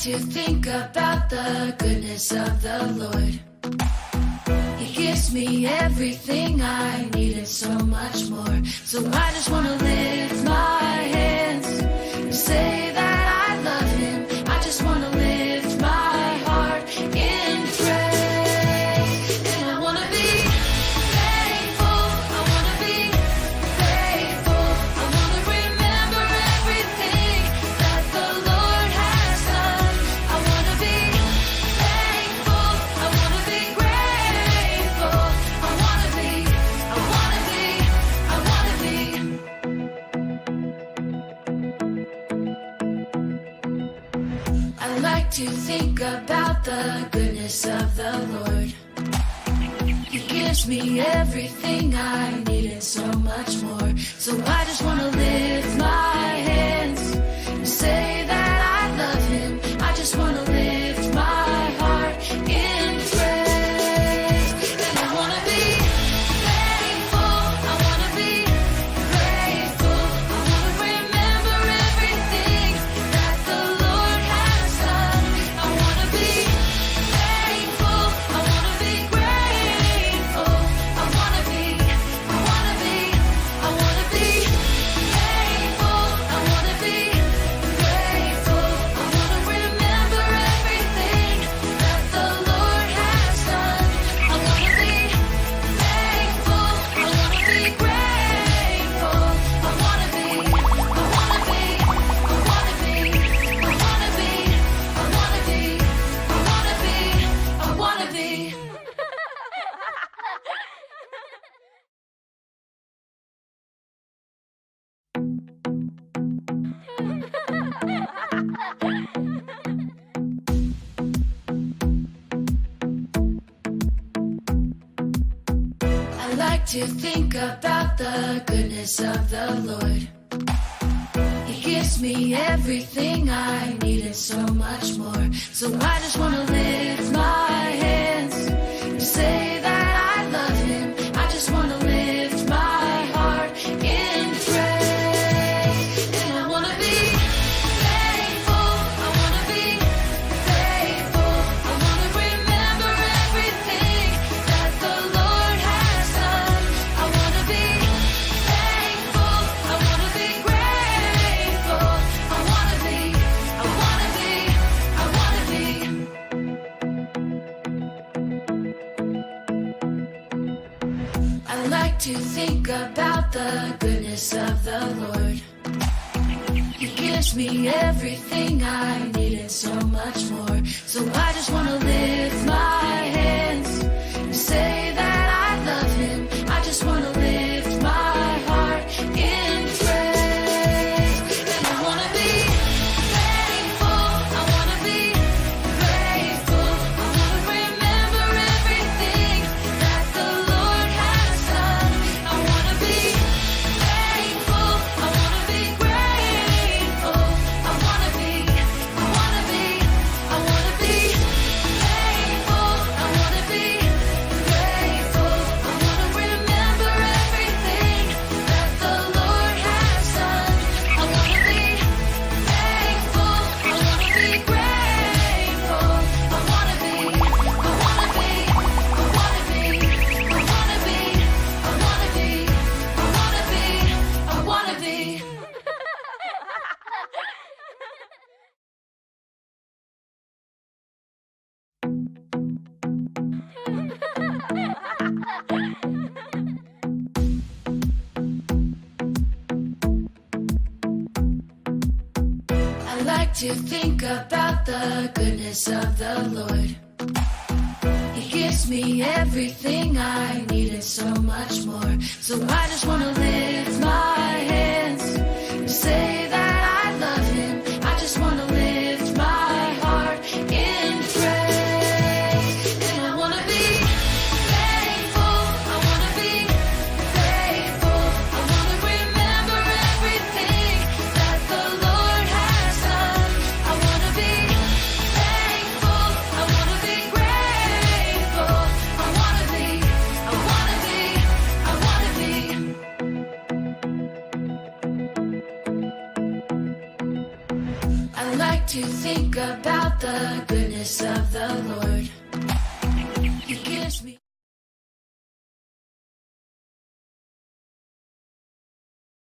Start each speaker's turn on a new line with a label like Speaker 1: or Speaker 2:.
Speaker 1: to think about the goodness of the Lord. He gives me everything I need and so much more. So I just want to lift my hands and say that I love him. I just want to lift my heart in praise. And I want to be thankful. I want to be grateful. I want to remember everything that the Lord has done. I want to be thankful. I want to be grateful. I want to be, I want to be, I want to be. I like to think about the goodness of the Lord. He gives me everything I need and so much more. So I just want to lift my hands and say that I love him. I just want to lift my heart in praise. And I want to be thankful. I want to be grateful. I want to remember everything that the Lord has done. I want to be thankful. I want to be grateful. I want to be, I want to be, I want to be thankful. I want to be grateful. I want to remember everything that the Lord has done. I want to be thankful. I want to be grateful. I want to be, I want to be, I want to be, I want to be, I want to be, I want to be, I want to be. I like to think about the goodness of the Lord. He gives me everything I need and so much more. So I just want to lift my hands and say that I love him. I just want to lift my heart in praise. And I want to be thankful. I want to be grateful. I want to remember everything that the Lord has done. I want to be thankful. I want to be grateful. I want to be, I want to be, I want to be. I like to think about the goodness of the Lord. He gives me everything I need and so much more. So I just want to lift my hands and say that I love him. I just want to lift my heart in praise. And I want to be thankful. I want to be grateful. I want to remember everything that the Lord has done. I want to be thankful. I want to be grateful. I want to be, I want to be, I want to be thankful. I want to be grateful. I want to remember everything that the Lord has done. I want to be thankful. I want to be grateful. I want to be, I want to be, I want to be, I want to be, I want to be, I want to be, I want to be. I like to think about the goodness of the Lord. He gives me everything I need and so much more. So I just want to lift my hands and say that I love him. I just want to lift my heart in praise. And I want to be thankful. I want to be grateful. I want to remember everything that the Lord has done. I want to be thankful. I want to be grateful. I want to be, I want to be, I want to be. like to think about the goodness of the Lord.